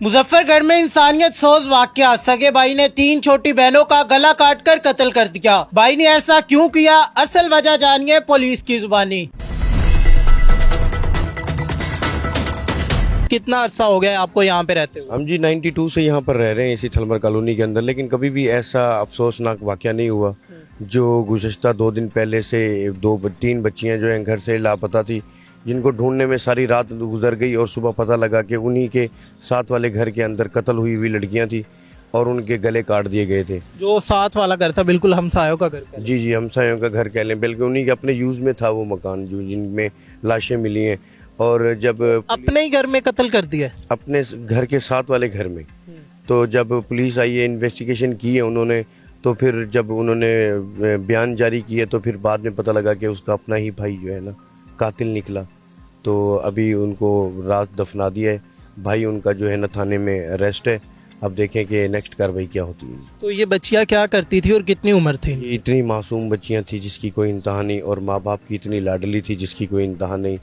मुजफ्फरगढ़ में इंसानियत सोज वाकया, सगे भाई ने 3 छोटी बहनों का गला काटकर कत्ल कर दिया। भाई ने ऐसा क्यों किया, असल वजह जानिए पुलिस की जुबानी। कितना अरसा हो गया आपको यहाँ पे रहते हुए? हम जी 92 से यहाँ पर रह रहे हैं इसी थलमर कॉलोनी के अंदर, लेकिन कभी भी ऐसा अफसोसनाक वाकया नहीं हुआ जो गुज़श्ता 2 दिन पहले से 2-3 बच्चियाँ जो हैं घर से लापता थी, जिनको ढूंढने में सारी रात गुजर गई और सुबह पता लगा कि उन्हीं के साथ वाले घर के अंदर कत्ल हुई लड़कियाँ थी और उनके गले काट दिए गए थे। जो साथ वाला घर था बिल्कुल हमसायों का घर था। जी, हमसायों का घर कह लें, बल्कि उन्हीं के अपने यूज़ में था वो मकान जो जिनमें लाशें मिली हैं। और जब अपने ही घर में कत्ल कर दिया, अपने घर के साथ वाले घर में, तो जब पुलिस आई है, इन्वेस्टिगेशन की है उन्होंने, तो फिर जब उन्होंने बयान जारी किए तो फिर बाद में पता लगा कि उसका अपना ही भाई जो है ना कातिल निकला। तो अभी उनको रात दफना दिया है, भाई उनका जो है ना थाने में अरेस्ट है। अब देखें कि नेक्स्ट कार्रवाई क्या होती है। तो ये बच्चियां क्या करती थी और कितनी उम्र थी? ये इतनी मासूम बच्चियां थी जिसकी कोई इंतहा नहीं, और माँ बाप की इतनी लाडली थी जिसकी कोई इंतहा नहीं।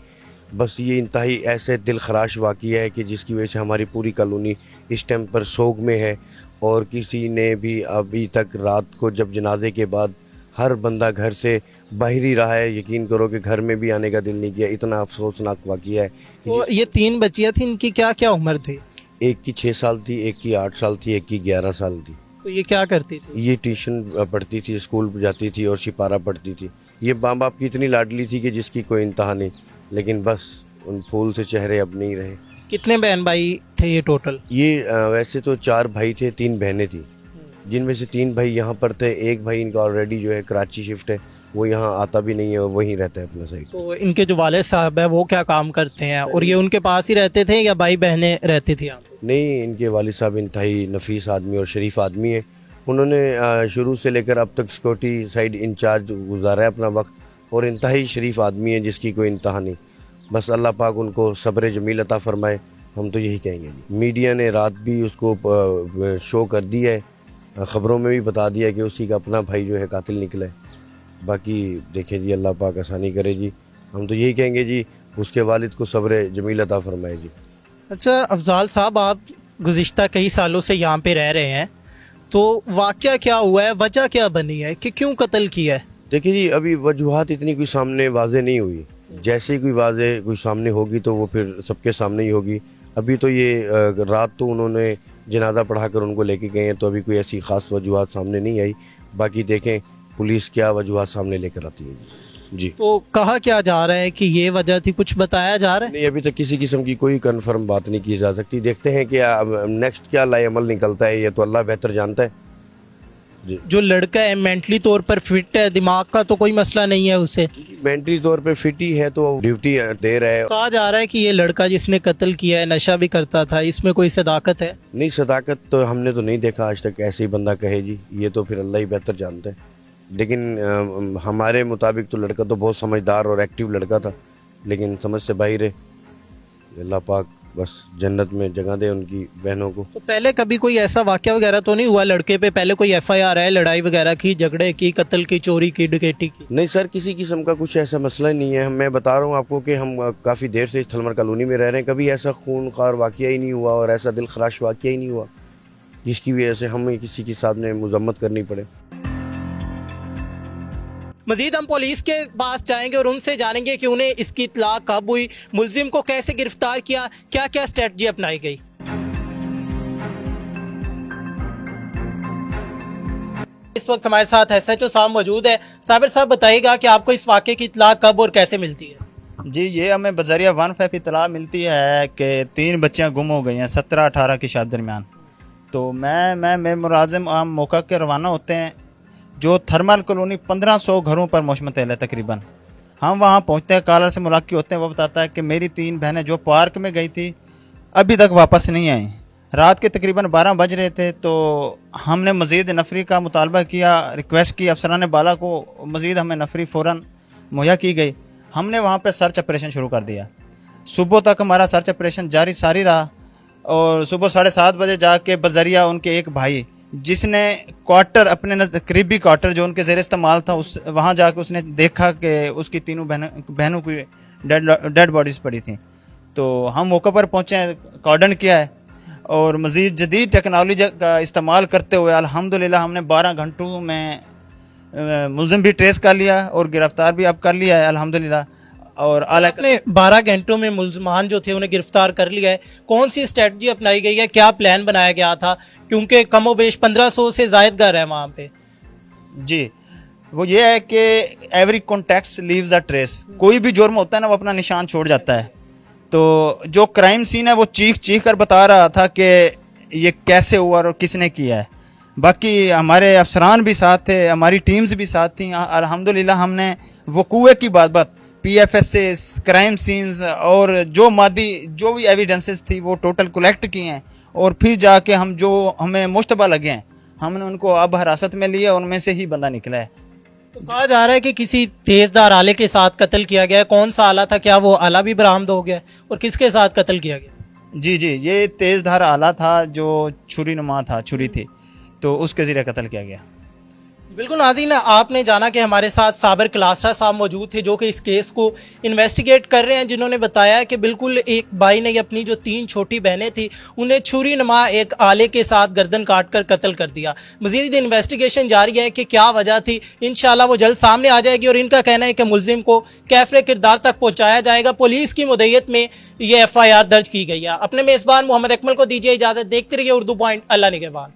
बस ये इंतहाई ऐसे दिल खराश वाक़या है कि जिसकी वजह से हमारी पूरी कॉलोनी इस टाइम पर सोग में है, और किसी ने भी अभी तक रात को जब जनाजे के बाद हर बंदा घर से बाहर ही रहा है। यकीन करो कि घर में भी आने का दिल नहीं किया, इतना अफसोसनाक वाक़या है। तो ये 3 बच्चियां थी, इनकी क्या क्या उम्र थी? एक की 6 साल थी, एक की 8 साल थी, एक की 11 साल थी। तो ये क्या करती थी? ये ट्यूशन पढ़ती थी, स्कूल जाती थी और सिपारा पढ़ती थी। ये माँ बाप की इतनी लाडली थी कि जिसकी कोई इंतहा नहीं, लेकिन बस उन फूल से चेहरे अब नहीं रहे। कितने बहन भाई थे ये टोटल? ये वैसे तो 4 भाई थे, 3 बहनें थी, जिनमें से 3 भाई यहाँ पर थे। एक भाई इनका ऑलरेडी जो है कराची शिफ्ट है, वो यहाँ आता भी नहीं है और वहीं रहता है अपना साइड। तो इनके जो वालिद साहब है वो क्या काम करते हैं, और ये उनके पास ही रहते थे या भाई बहनें रहती थी यहाँ पे? नहीं, इनके वालिद साहब इंतहाई नफीस आदमी और शरीफ आदमी है। उन्होंने शुरू से लेकर अब तक सिक्योरिटी साइड इंचार्ज गुजारा है अपना वक्त, और इंतहाई शरीफ आदमी है जिसकी कोई इंतहा नहीं। बस अल्लाह पाक उनको सब्र जमील अता फरमाए, हम तो यही कहेंगे। मीडिया ने रात भी उसको शो कर दिया है, ख़बरों में भी बता दिया कि उसी का अपना भाई जो है कातिल निकला है। बाकी देखें जी, अल्लाह पाक आसानी करे जी, हम तो यही कहेंगे जी, उसके वालिद को सब्र जमील अता फरमाए जी। अच्छा अफजाल साहब, आप गुज़िश्ता कई सालों से यहाँ पे रह रहे हैं, तो वाकया क्या हुआ है, वजह क्या बनी है कि क्यों कत्ल किया है? देखिए जी, अभी वजूहात इतनी कोई सामने वाजे नहीं हुई। जैसे ही कोई वाजे कोई सामने होगी तो वो फिर सबके सामने ही होगी। अभी तो ये रात तो उन्होंने जनाजा पढ़ाकर उनको लेके गए हैं, तो अभी कोई ऐसी ख़ास वजूहात सामने नहीं आई। बाकी देखें पुलिस क्या वजूहात सामने लेकर आती है जी। तो कहा क्या जा रहा है कि ये वजह थी, कुछ बताया जा रहा है? नहीं, अभी तक किसी किस्म की कोई कंफर्म बात नहीं की जा सकती। देखते हैं कि नेक्स्ट क्या लाएअमल निकलता है, ये तो अल्लाह बेहतर जानता है जी। जो लड़का है मेंटली तौर पर फिट है, दिमाग का तो कोई मसला नहीं है उसे? मेंटली तौर पे फिट ही है, तो ड्यूटी दे रहा है। कहा जा रहा है कि ये लड़का जिसने कत्ल किया है नशा भी करता था, इसमें कोई सदाकत है? नहीं, सदाकत तो हमने तो नहीं देखा आज तक, ऐसे ही बंदा कहे जी, ये तो फिर अल्लाह ही बेहतर जानता है। लेकिन हमारे मुताबिक तो लड़का तो बहुत समझदार और एक्टिव लड़का था, लेकिन समझ से बाहर है। अल्लाह पाक बस जन्नत में जगह दे उनकी बहनों को। तो पहले कभी कोई ऐसा वाकया वगैरह तो नहीं हुआ लड़के पे? पहले कोई FIR है, लड़ाई वगैरह की, झगड़े की, कत्ल की, चोरी की, डकैती की? नहीं सर, किसी किस्म का कुछ ऐसा मसला ही नहीं है। मैं बता रहा हूँ आपको कि हम काफ़ी देर से इस थलमर कॉलोनी में रह रहे हैं, कभी ऐसा खूनखार वाकया ही नहीं हुआ और ऐसा दिल खराश वाकया ही नहीं हुआ जिसकी वजह से हमें किसी के सामने मुजम्मत करनी पड़े। मजीद हम पुलिस के पास जाएंगे और उनसे जानेंगे कि उन्हें इसकी इत्तला कब हुई, मुलजिम को कैसे गिरफ्तार किया, क्या क्या स्ट्रेटजी अपनाई गई। इस वक्त हमारे साथ SHO साहब मौजूद है। साबिर साहब बताइएगा कि आपको इस वाक़े की इत्तला कब और कैसे मिलती है? जी, ये हमें बजरिया 1 इतला मिलती है कि 3 बच्चियां गुम हो गई हैं 17-18 की शादी दरमियान। तो मैं मुलाजिम आम मौका के रवाना होते हैं। जो थर्मल कॉलोनी 1500 घरों पर मुश्तमिल है तकरीबन। हम वहाँ पहुँचते हैं, कॉलर से मुलाकात होते हैं, वो बताता है कि मेरी 3 बहनें जो पार्क में गई थी अभी तक वापस नहीं आई। रात के तकरीबन 12 बज रहे थे, तो हमने मज़ीद नफरी का मुतालबा किया, रिक्वेस्ट की अफसरान बाला को, मज़ीद हमें नफरी फ़ौरन मुहैया की गई। हमने वहाँ पर सर्च ऑपरेशन शुरू कर दिया। सुबह तक हमारा सर्च ऑपरेशन जारी सारी रहा, और सुबह 7:30 बजे जाके बजरिया उनके एक भाई जिसने क्वार्टर अपने करीबी क्वार्टर जो उनके ज़ेर इस्तेमाल था, उस वहाँ जाके उसने देखा कि उसकी तीनों बहनों की डेड बॉडीज़ पड़ी थी। तो हम मौके पर पहुँचे, कॉर्डन किया है। और मज़ीद जदीद टेक्नोलॉजी का इस्तेमाल करते हुए अल्हम्दुलिल्लाह हमने 12 घंटों में मुलजिम भी ट्रेस कर लिया और गिरफ्तार भी अब कर लिया है अल्हम्दुलिल्लाह। और आपने 12 घंटों में मुलजमान जो थे उन्हें गिरफ्तार कर लिया है, कौन सी स्ट्रेटजी अपनाई गई है, क्या प्लान बनाया गया था, क्योंकि कमोबेश 1500 से जायद घर है वहाँ पे। जी, वो ये है कि every contact leaves a trace. कोई भी जुर्म होता है ना वो अपना निशान छोड़ जाता है। तो जो क्राइम सीन है वो चीख चीख कर बता रहा था कि ये कैसे हुआ और किसने किया है। बाकी हमारे अफसरान भी साथ थे, हमारी टीम्स भी साथ थी। अल्हम्दुलिल्लाह हमने वकूए की बात PFS से क्राइम सीन्स और जो मादी जो भी एविडेंसेस थी वो टोटल कलेक्ट किए हैं और फिर जाके हम जो हमें मुश्तबा लगे हैं हमने उनको अब हिरासत में लिया, उनमें से ही बंदा निकला है। तो कहा जा रहा है कि किसी तेजदार आले के साथ कत्ल किया गया है, कौन सा आला था, क्या वो आला भी बरामद हो गया है और किसके साथ कत्ल किया गया? जी जी, ये तेज़धार आला था जो छुरी नुमा था, छुरी थी, तो उसके ज़रिए कत्ल किया गया। बिल्कुल नाज़रीन, आपने जाना कि हमारे साथ साबिर क्लासरा साहब मौजूद थे जो कि इस केस को इन्वेस्टिगेट कर रहे हैं, जिन्होंने बताया कि बिल्कुल एक भाई ने अपनी जो 3 छोटी बहनें थी उन्हें छुरी नुमा एक आले के साथ गर्दन काट कर कत्ल कर दिया। मज़ीद इन्वेस्टिगेशन जारी है कि क्या वजह थी, इंशाल्लाह वो जल्द सामने आ जाएगी और इनका कहना है कि मुलजिम को कैफरे किरदार तक पहुँचाया जाएगा। पुलिस की मुदैयत में ये FIR दर्ज की गई है। अपने मेज़बान मोहम्मद अकमल को दीजिए इजाज़त। देखते रहिए उर्दू पॉइंट। अल्लाह निगहबान।